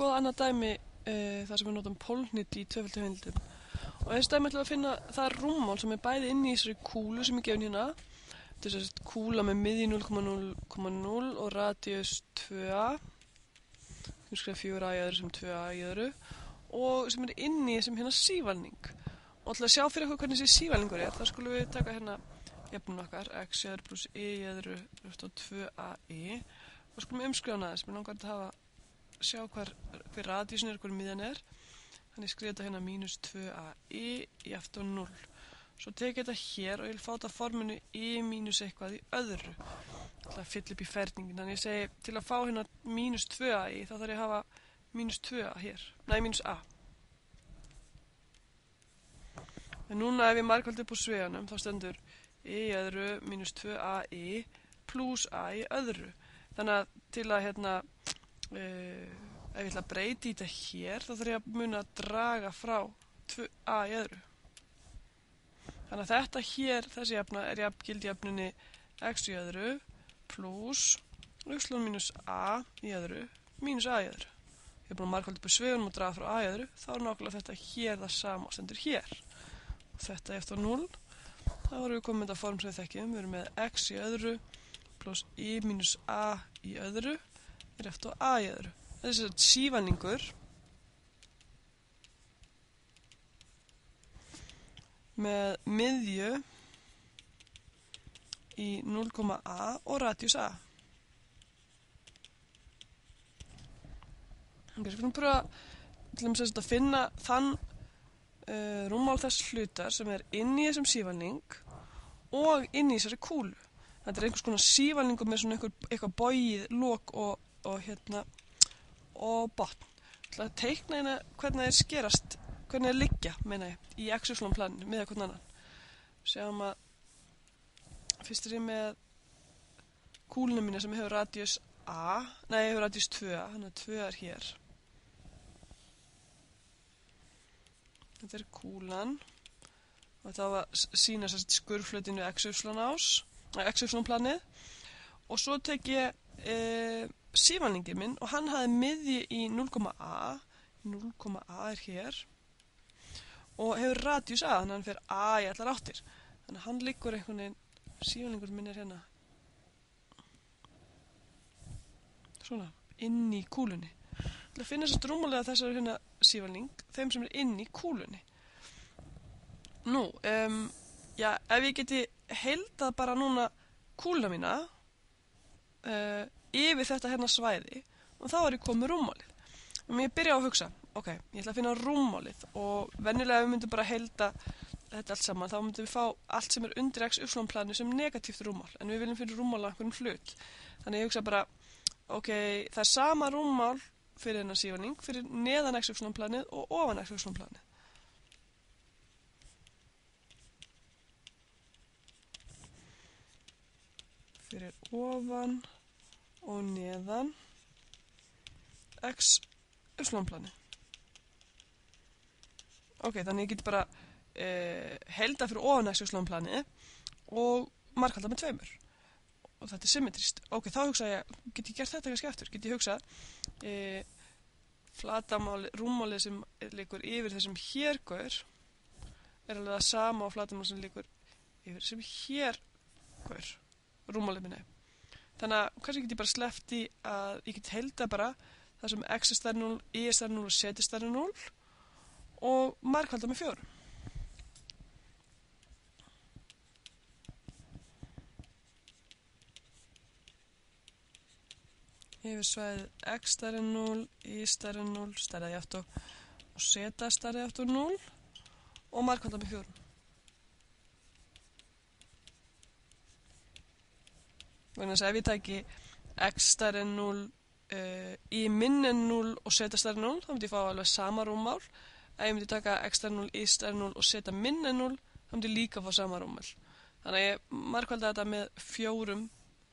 skoða annað dæmi þar sem við notum pólhnit í tvöföldu heimildum. Og þessi dæmi ætlum við að finna það rúmmál sem er bæði inni í þessari kúlu sem er gefin hérna. Þetta er þessi kúla með miðju 0,0,0 og radíus 2a. Við skrifa 4a í öðru sem 2a í öðru. Og sem er inni í þessum hérna sívalning. Og til að sjá fyrir okkur hvernig þessi sívalningur þá skulum við taka hérna jöfnun okkar, x í öðru pluss y í öðru röft á 2ai. Og skulum umskrifa hana þess. Mér langar að sjá hver radíusin hver miðjan Þannig ég skrifa þetta hérna mínus 2ai í aftur 0. Svo tek ég þetta hér og ég vil fá þetta forminu y mínus eitthvað í öðru. Það fyll upp í ferningin. Þannig ég segi til að fá hérna mínus 2ai þá þarf ég að hafa mínus 2a hér. Nei, mínus a. En núna ef ég margfaldi upp á sveganum þá stendur y í öðru mínus 2ai pluss a í öðru. Þannig að til að hérna ef ég ætla að breyti í þetta hér þá þarf ég að muna að draga frá 2a í öðru. Þannig að þetta hér, þessi jafna, er jafngild jöfnunni x í öðru pluss y mínus a í öðru mínus a í öðru. Ég er búin að margfalda upp á svegunum og draga frá a í öðru, þá er nákvæmlega þetta hér það sama og stendur hér. Og þetta eftir 0, þá erum við komið með þetta form sem við þekkjum. Við erum með x í öðru pluss y mínus a í öðru er eftir a í öðru. Þessi er sívalningur með miðju í 0,a og radíus a. Við skulum pröfa til að finna þann rúmmál þess hlutar sem er inn í þessum sívalning og inn í þessari kúlu. Þetta er einhvers konar sívalningur með svona eitthvað bogið lok og botn. Það að teikna hérna hvernig þeir skerast, hvernig þeir liggja, meina ég, í x-planinu með hvern annan. Sjáum að fyrst er ég með kúluna mína sem hefur radíus a, nei, hefur radíus 2a, þannig að 2 er hér. Þetta er kúlan og þetta á að sýna skurðflötinu x-planið og svo tek ég sívalningin minn og hann hafði miðju í 0,a 0,a er hér og hefur radíus a, þannig að hann fer a í allar áttir þannig að hann liggur einhvern veginn sívalningur minn er hérna svona, inn í kúlunni til að finna þessast rúmmálega þessar hérna sívalning, þeim sem er inn í kúlunni nú, já, ef ég geti heildað bara núna kúluna mína yfir þetta hérna svæði og þá er ég komið rúmmálið. Og ég byrja á að hugsa, ok, ég ætla að finna rúmmálið og venjulega ef við myndum bara heilda þetta allt saman, þá myndum við fá allt sem er undir x-planu sem negatíft rúmmál, en við viljum finna rúmmál af einhverjum hlut. Þannig ég hugsa bara, ok, það er sama rúmmál fyrir þennan sívalning, fyrir neðan x-planið og ofan x-planið. Fyrir ofan og neðan x-plani. Ok, þannig ég geti bara heilda fyrir ofan x-plani og margfalda með 2. Og þetta er symmetrist. Ok, þá hugsa ég, get ég gert þetta kannski aftur? Get ég hugsa rúmmálið sem liggur yfir þessum hérgaur er alveg það sama á flatamálið sem liggur yfir þessum hérgaur rúmmálið minni. Þannig að kannski get ég bara sleppt í að ég get heilda bara það sem x er stærri 0, y er stærri 0 og z er stærri 0 og margfalda með 4. Yfir svæðið x stærri 0, y stærri 0, stærri átt og z stærri átt og 0 og margfalda með 4. Þannig að ef ég tæki x stærri 0, y minni 0 og z stærri 0, þá myndi ég fá alveg sama rúmmál. Ef ég myndi taka x stærri 0, y stærri 0 og z minni 0, þá myndi ég líka fá sama rúmmál. Þannig að ég margfalda þetta með 4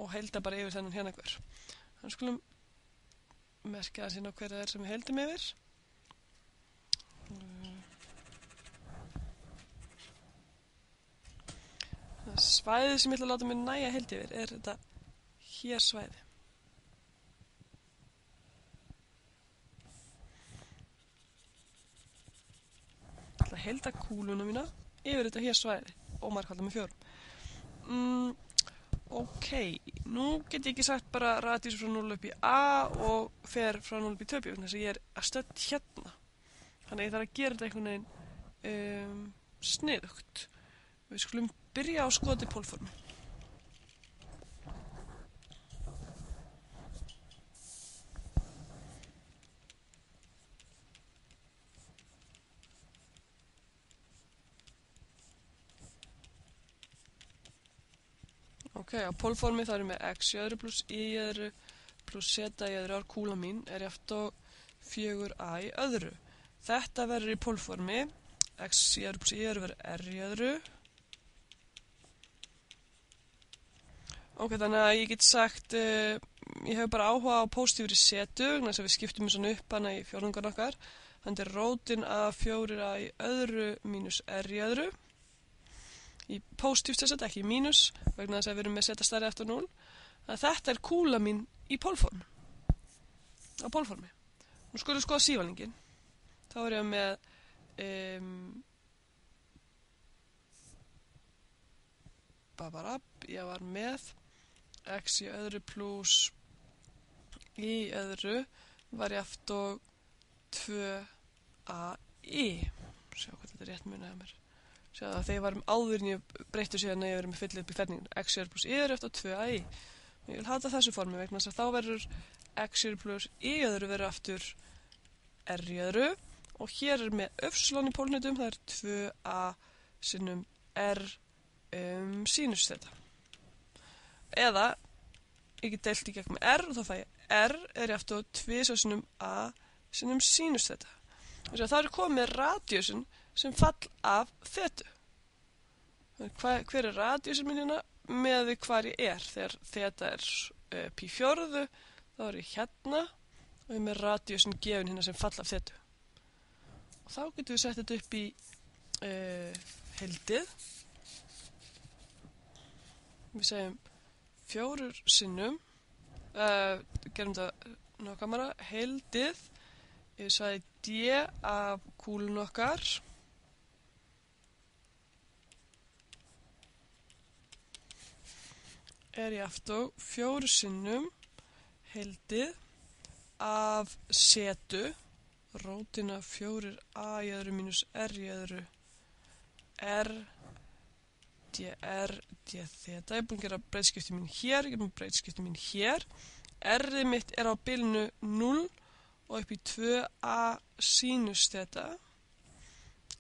og heilda bara yfir þennan hérna hver. Þannig skulum merkja að sína hver það er sem við heildum yfir. Svæðið sem ég ætla að láta mig næja heild yfir er þetta hér svæði. heildakúluna mína yfir þetta hér svæði og margfalda með 4. Ok, nú get ég ekki sagt bara radíus frá 0 upp í A og fer frá 0 upp í 2 pi, þess að ég stödd hérna. Þannig að ég þarf að gera þetta einhvern veginn sniðugt. Við skulum byrja á skoti pólformi. Ok, á pólformi þá erum við x í öðru pluss y í öðru pluss z í öðru kúla mín jafnt og 4a í öðru. Þetta verður í pólformi, x í öðru pluss y í öðru verður r í öðru. Ok, þannig að ég get sagt, ég hef bara áhuga á pósitífri setu, þess að við skiptum svona upp hana í fjórðungan okkar. Þannig er rótin af 4a í öðru mínus r í öðru. Í pósitíft þess að ekki í mínus, vegna þess að við erum með seta stærri eftir 0. Þetta er kúla mín í pólform. Á pólformi. Nú skulum skoða sívalningin. Þá er ég með ég var með x í öðru pluss y í öðru var jafnt og 2ai. Sjá hvað þetta er rétt munið af mér. Sjá að þegar ég var áður en ég breyttu síðan að ég verið með fyllið upp í ferningin x í öðru pluss y í öðru eftir 2ai. Ég vil hata þessu formi vegna þess að þá verður x í öðru pluss y í öðru verður aftur r í öðru og hér er með öfslon í pólhnutum, það er 2a sinnum r sínus þetta. Eða ég get deilt í gegn með r og þá fæ ég r er jafnt og 2 sinnum a sinnum sínus þetta. Þá er komið radíusin sem fall af þetu. Hver er radíusin mín hérna með hvar ég er? Þegar þeta er pi fjórðu, þá er ég hérna og ég er með radíusin gefin hérna sem fall af þetu. Og þá getum við sett þetta upp í heildið. Við segjum 4 sinnum, gerum þetta nákvæmara, heildið, ég sagði d af kúlun okkar. Er jafnt og 4 sinnum heildið af setu, rótina 4a í öðru mínus r í öðru r dr d þeta. Ég er búin að gera breytskipti mín hér, ég er búin að breytskipti mín hér. R-ið mitt er á bilinu 0 og upp í 2a sínus þeta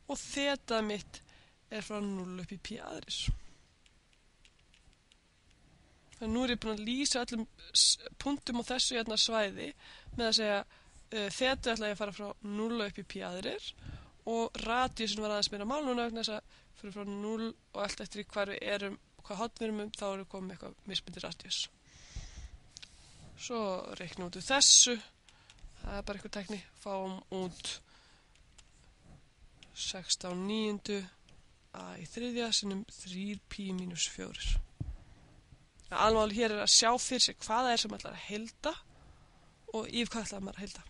og þeta mitt er frá 0 upp í pi aðris. Þannig nú er ég búin að lýsa öllum punktum á þessu hérna svæði með að segja þeta ætla ég að fara frá 0 upp í pi aðrir og radíusin var aðeins meira mál núna vegna þess að fyrir frá 0 og allt eftir hvað við erum, hvað hotn við erum þá erum við komið eitthvað mismunandi radíus. Svo reiknum út úr þessu, það er bara eitthvað tekni, fáum út 16/9 a í þriðja sinnum 3 pi mínus 4. Almál hér er að sjá fyrir sig hvaða er sem ætlar að heilda og yfir hvað ætlar maður að heilda.